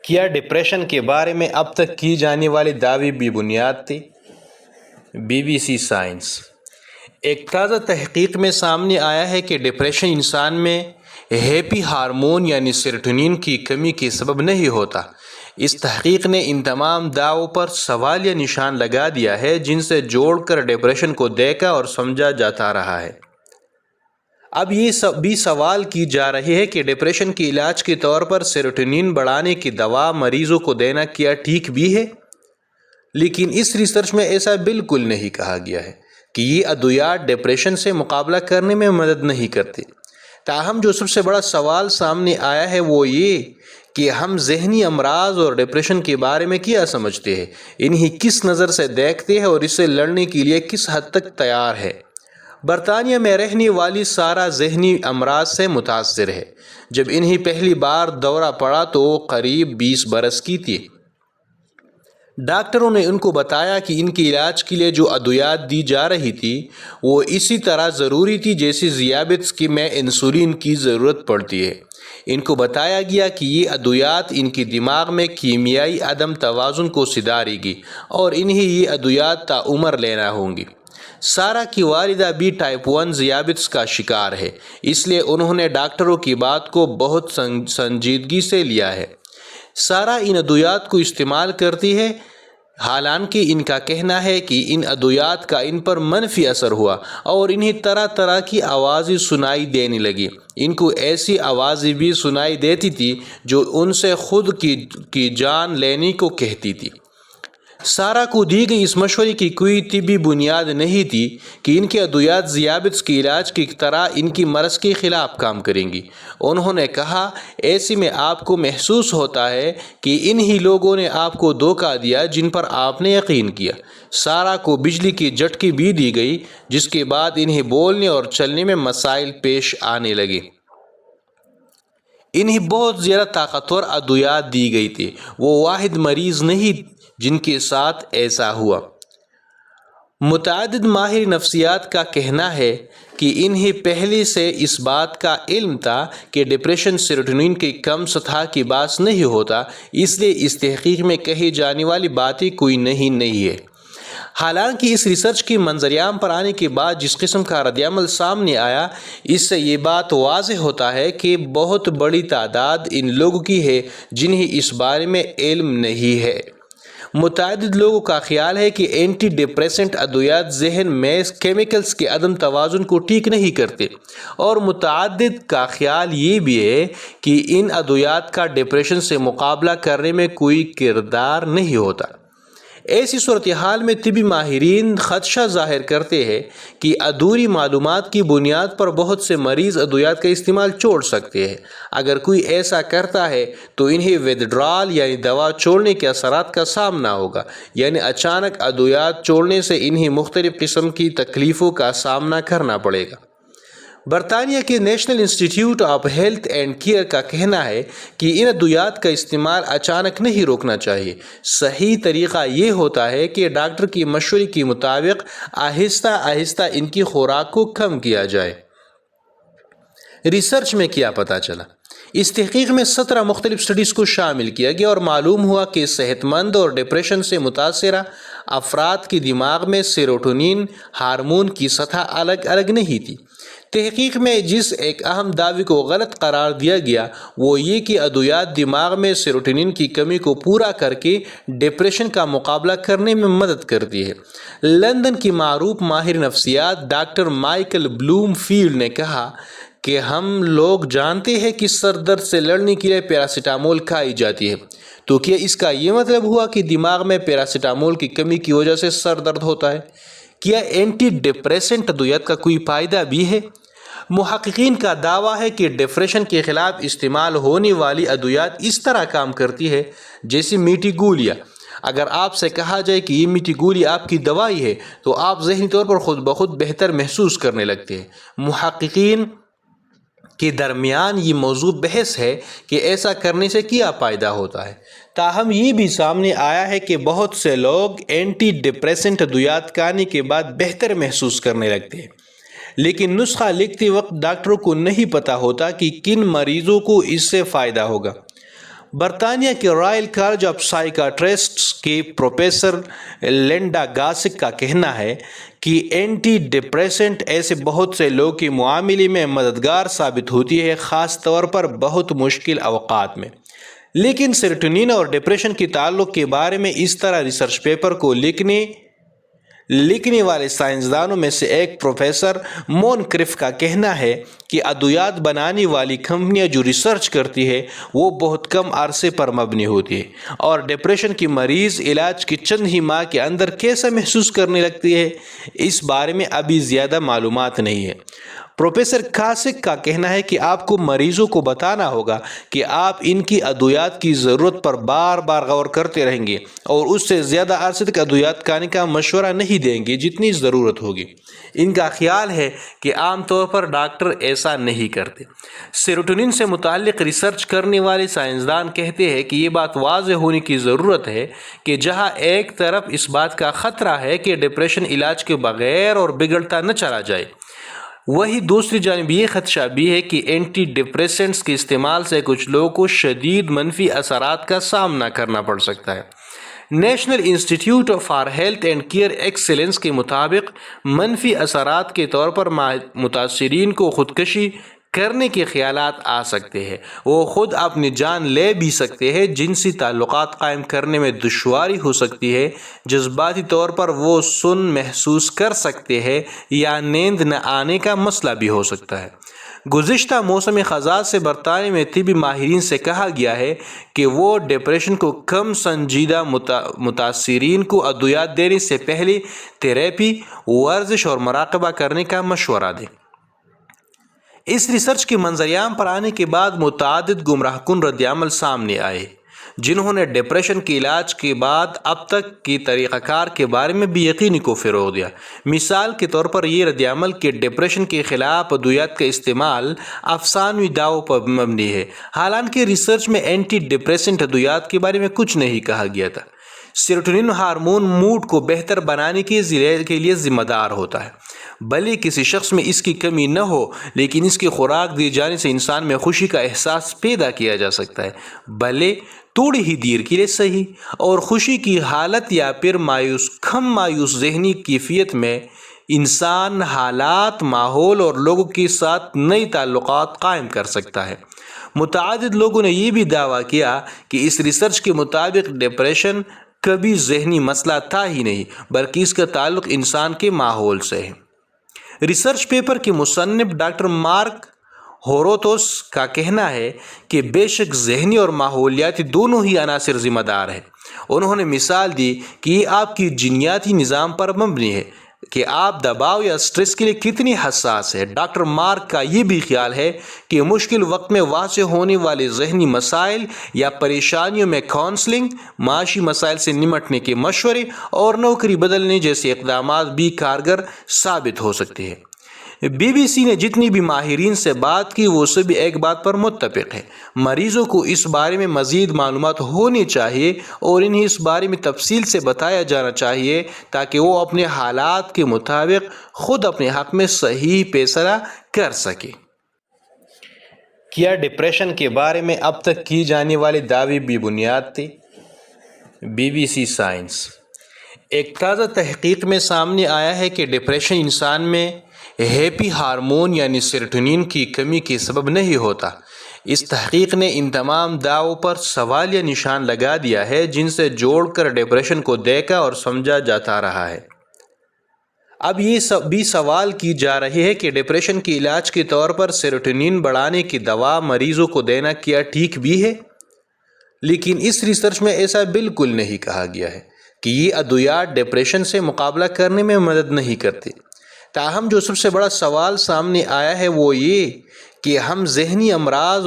کیا ڈپریشن کے بارے میں اب تک کی جانے والی دعوے بے بنیاد تھے؟ BBC سائنس ایک تازہ تحقیق میں سامنے آیا ہے کہ ڈپریشن انسان میں ہیپی ہارمون یعنی سیروٹونین کی کمی کے سبب نہیں ہوتا۔ اس تحقیق نے ان تمام دعووں پر سوالیہ نشان لگا دیا ہے جن سے جوڑ کر ڈپریشن کو دیکھا اور سمجھا جاتا رہا ہے۔ اب یہ بھی سوال کی جا رہی ہے کہ ڈپریشن کے علاج کے طور پر سیروٹونین بڑھانے کی دوا مریضوں کو دینا کیا ٹھیک بھی ہے؟ لیکن اس ریسرچ میں ایسا بالکل نہیں کہا گیا ہے کہ یہ ادویات ڈپریشن سے مقابلہ کرنے میں مدد نہیں کرتے۔ تاہم جو سب سے بڑا سوال سامنے آیا ہے وہ یہ کہ ہم ذہنی امراض اور ڈپریشن کے بارے میں کیا سمجھتے ہیں، انہیں کس نظر سے دیکھتے ہیں اور اس سے لڑنے کے لیے کس حد تک تیار ہے۔ برطانیہ میں رہنے والی سارا ذہنی امراض سے متاثر ہے۔ جب انہیں پہلی بار دورہ پڑا تو وہ قریب 20 برس کی تھی۔ ڈاکٹروں نے ان کو بتایا کہ ان کے علاج کے لیے جو ادویات دی جا رہی تھی وہ اسی طرح ضروری تھی جیسے ذیابیطس میں انسولین کی ضرورت پڑتی ہے۔ ان کو بتایا گیا کہ یہ ادویات ان کے دماغ میں کیمیائی عدم توازن کو سدھارے گی اور انہیں یہ ادویات تا عمر لینا ہوں گی۔ سارا کی والدہ بھی ٹائپ 1 ذیابیطس کا شکار ہے، اس لیے انہوں نے ڈاکٹروں کی بات کو بہت سنجیدگی سے لیا ہے۔ سارا ان ادویات کو استعمال کرتی ہے، حالانکہ ان کا کہنا ہے کہ ان ادویات کا ان پر منفی اثر ہوا اور انہیں طرح طرح کی آوازیں سنائی دینے لگی۔ ان کو ایسی آوازیں بھی سنائی دیتی تھی جو ان سے خود کی جان لینے کو کہتی تھی۔ سارا کو دی گئی اس مشورے کی کوئی طبی بنیاد نہیں تھی کہ ان کے ادویات ذیابیطس کے علاج کی طرح ان کی مرض کے خلاف کام کریں گی۔ انہوں نے کہا، ایسے میں آپ کو محسوس ہوتا ہے کہ انہی لوگوں نے آپ کو دھوکہ دیا جن پر آپ نے یقین کیا۔ سارا کو بجلی کی جھٹکی بھی دی گئی جس کے بعد انہیں بولنے اور چلنے میں مسائل پیش آنے لگے۔ انہیں بہت زیادہ طاقتور ادویات دی گئی تھی۔ وہ واحد مریض نہیں جن کے ساتھ ایسا ہوا۔ متعدد ماہر نفسیات کا کہنا ہے کہ انہیں پہلے سے اس بات کا علم تھا کہ ڈپریشن سیروٹونین کی کم سطح کی باعث نہیں ہوتا، اس لیے اس تحقیق میں کہی جانے والی باتیں کوئی نہیں ہے۔ حالانکہ اس ریسرچ کی منظریام پر آنے کے بعد جس قسم کا رد عمل سامنے آیا، اس سے یہ بات واضح ہوتا ہے کہ بہت بڑی تعداد ان لوگوں کی ہے جنہیں اس بارے میں علم نہیں ہے۔ متعدد لوگوں کا خیال ہے کہ اینٹی ڈپریسنٹ ادویات ذہن میں کیمیکلز کے عدم توازن کو ٹھیک نہیں کرتے، اور متعدد کا خیال یہ بھی ہے کہ ان ادویات کا ڈپریشن سے مقابلہ کرنے میں کوئی کردار نہیں ہوتا۔ ایسی صورتحال میں طبی ماہرین خدشہ ظاہر کرتے ہیں کہ ادھوری معلومات کی بنیاد پر بہت سے مریض ادویات کا استعمال چھوڑ سکتے ہیں۔ اگر کوئی ایسا کرتا ہے تو انہیں ودڈرال یعنی دوا چھوڑنے کے اثرات کا سامنا ہوگا، یعنی اچانک ادویات چھوڑنے سے انہیں مختلف قسم کی تکلیفوں کا سامنا کرنا پڑے گا۔ برطانیہ کے نیشنل انسٹی ٹیوٹ آف ہیلتھ اینڈ کیئر کا کہنا ہے کہ ان ادویات کا استعمال اچانک نہیں روکنا چاہیے۔ صحیح طریقہ یہ ہوتا ہے کہ ڈاکٹر کی مشورے کے مطابق آہستہ آہستہ ان کی خوراک کو کم کیا جائے۔ ریسرچ میں کیا پتہ چلا؟ اس تحقیق میں 17 مختلف سٹڈیز کو شامل کیا گیا اور معلوم ہوا کہ صحت مند اور ڈپریشن سے متاثرہ افراد کے دماغ میں سیروٹونین ہارمون کی سطح الگ الگ نہیں تھی۔ تحقیق میں جس ایک اہم دعوے کو غلط قرار دیا گیا وہ یہ کہ ادویات دماغ میں سیروٹونین کی کمی کو پورا کر کے ڈپریشن کا مقابلہ کرنے میں مدد کرتی ہے۔ لندن کی معروف ماہر نفسیات ڈاکٹر مائیکل بلوم فیلڈ نے کہا کہ ہم لوگ جانتے ہیں کہ سر درد سے لڑنے کے لیے پیراسیٹامول کھائی جاتی ہے، تو کیا اس کا یہ مطلب ہوا کہ دماغ میں پیراسیٹامول کی کمی کی وجہ سے سر درد ہوتا ہے؟ کیا اینٹی ڈپریسنٹ ادویات کا کوئی فائدہ بھی ہے؟ محققین کا دعویٰ ہے کہ ڈپریشن کے خلاف استعمال ہونے والی ادویات اس طرح کام کرتی ہے جیسے میٹھی گولیاں۔ اگر آپ سے کہا جائے کہ یہ میٹھی گولی آپ کی دوائی ہے تو آپ ذہنی طور پر خود بخود بہتر محسوس کرنے لگتے ہیں۔ محققین کے درمیان یہ موضوع بحث ہے کہ ایسا کرنے سے کیا فائدہ ہوتا ہے۔ تاہم یہ بھی سامنے آیا ہے کہ بہت سے لوگ اینٹی ڈپریسنٹ ادویات کھانے کے بعد بہتر محسوس کرنے لگتے ہیں، لیکن نسخہ لکھتے وقت ڈاکٹروں کو نہیں پتہ ہوتا کہ کن مریضوں کو اس سے فائدہ ہوگا۔ برطانیہ کے رائل کالج آف سائیکاٹرسٹس کی پروفیسر لینڈا گاسک کا کہنا ہے کہ اینٹی ڈپریسنٹ ایسے بہت سے لوگوں کی معاملے میں مددگار ثابت ہوتی ہے، خاص طور پر بہت مشکل اوقات میں۔ لیکن سیروٹونین اور ڈپریشن کے تعلق کے بارے میں اس طرح ریسرچ پیپر کو لکھنے والے سائنسدانوں میں سے ایک پروفیسر مونکرف کا کہنا ہے کہ ادویات بنانے والی کمپنیاں جو ریسرچ کرتی ہے وہ بہت کم عرصے پر مبنی ہوتی ہے، اور ڈپریشن کی مریض علاج کے چند ہی ماہ کے اندر کیسا محسوس کرنے لگتی ہے، اس بارے میں ابھی زیادہ معلومات نہیں ہے۔ پروفیسر کاسک کا کہنا ہے کہ آپ کو مریضوں کو بتانا ہوگا کہ آپ ان کی ادویات کی ضرورت پر بار بار غور کرتے رہیں گے اور اس سے زیادہ عرصے تک ادویات کھانے کا مشورہ نہیں دیں گے جتنی ضرورت ہوگی۔ ان کا خیال ہے کہ عام طور پر ڈاکٹر ایسا نہیں کرتے۔ سیروٹونین سے متعلق ریسرچ کرنے والے سائنسدان کہتے ہیں کہ یہ بات واضح ہونے کی ضرورت ہے کہ جہاں ایک طرف اس بات کا خطرہ ہے کہ ڈپریشن علاج کے بغیر اور بگڑتا نہ چلا جائے، وہی دوسری جانب یہ خدشہ بھی ہے کہ اینٹی ڈپریسنٹس کے استعمال سے کچھ لوگوں کو شدید منفی اثرات کا سامنا کرنا پڑ سکتا ہے۔ نیشنل انسٹی ٹیوٹ for health and care excellence کے مطابق منفی اثرات کے طور پر متاثرین کو خودکشی کرنے کے خیالات آ سکتے ہیں، وہ خود اپنی جان لے بھی سکتے ہیں، جنسی تعلقات قائم کرنے میں دشواری ہو سکتی ہے، جذباتی طور پر وہ سن محسوس کر سکتے ہیں یا نیند نہ آنے کا مسئلہ بھی ہو سکتا ہے۔ گزشتہ موسم خزاں سے برطانیہ میں طبی ماہرین سے کہا گیا ہے کہ وہ ڈپریشن کو کم سنجیدہ متاثرین کو ادویات دینے سے پہلے تھراپی، ورزش اور مراقبہ کرنے کا مشورہ دیں۔ اس ریسرچ کے منظریام پر آنے کے بعد متعدد گمراہ کن رد عمل سامنے آئے، جنہوں نے ڈپریشن کے علاج کے بعد اب تک کی طریقہ کار کے بارے میں بھی یقینی کو فروغ دیا۔ مثال کے طور پر یہ رد عمل کہ ڈپریشن کے خلاف ادویات کا استعمال افسانوی دعووں پر مبنی ہے، حالانکہ ریسرچ میں اینٹی ڈپریسنٹ ادویات کے بارے میں کچھ نہیں کہا گیا تھا۔ سیروٹونین ہارمون موڈ کو بہتر بنانے کے لیے ذمہ دار ہوتا ہے۔ بھلے کسی شخص میں اس کی کمی نہ ہو، لیکن اس کی خوراک دیے جانے سے انسان میں خوشی کا احساس پیدا کیا جا سکتا ہے، بھلے تھوڑی ہی دیر کے لیے صحیح، اور خوشی کی حالت یا پھر کم مایوس ذہنی کیفیت میں انسان حالات، ماحول اور لوگوں کے ساتھ نئی تعلقات قائم کر سکتا ہے۔ متعدد لوگوں نے یہ بھی دعویٰ کیا کہ اس ریسرچ کے مطابق ڈپریشن کبھی ذہنی مسئلہ تھا ہی نہیں، بلکہ اس کا تعلق انسان کے ماحول سے ہے۔ ریسرچ پیپر کے مصنف ڈاکٹر مارک ہوروتوس کا کہنا ہے کہ بے شک ذہنی اور ماحولیاتی دونوں ہی عناصر ذمہ دار ہیں۔ انہوں نے مثال دی کہ یہ آپ کی جینیاتی نظام پر مبنی ہے کہ آپ دباؤ یا سٹریس کے لیے کتنی حساس ہے۔ ڈاکٹر مارک کا یہ بھی خیال ہے کہ مشکل وقت میں واضح ہونے والے ذہنی مسائل یا پریشانیوں میں کاؤنسلنگ، معاشی مسائل سے نمٹنے کے مشورے اور نوکری بدلنے جیسے اقدامات بھی کارگر ثابت ہو سکتے ہیں۔ بی بی سی نے جتنی بھی ماہرین سے بات کی وہ سبھی ایک بات پر متفق ہیں، مریضوں کو اس بارے میں مزید معلومات ہونی چاہیے اور انہیں اس بارے میں تفصیل سے بتایا جانا چاہیے تاکہ وہ اپنے حالات کے مطابق خود اپنے حق میں صحیح فیصلہ کر سکیں۔ کیا ڈپریشن کے بارے میں اب تک کی جانے والے دعوے بے بنیاد تھے؟ بی بی سی سائنس۔ ایک تازہ تحقیق میں سامنے آیا ہے کہ ڈپریشن انسان میں ہیپی ہارمون یعنی سیروٹونین کی کمی کے سبب نہیں ہوتا۔ اس تحقیق نے ان تمام دعووں پر سوالیہ نشان لگا دیا ہے جن سے جوڑ کر ڈپریشن کو دیکھا اور سمجھا جاتا رہا ہے۔ اب یہ بھی سوال کی جا رہی ہے کہ ڈپریشن کے علاج کے طور پر سیروٹونین بڑھانے کی دوا مریضوں کو دینا کیا ٹھیک بھی ہے؟ لیکن اس ریسرچ میں ایسا بالکل نہیں کہا گیا ہے کہ یہ ادویات ڈپریشن سے مقابلہ کرنے میں مدد نہیں کرتے۔ تاہم جو سب سے بڑا سوال سامنے آیا ہے وہ یہ کہ ہم ذہنی امراض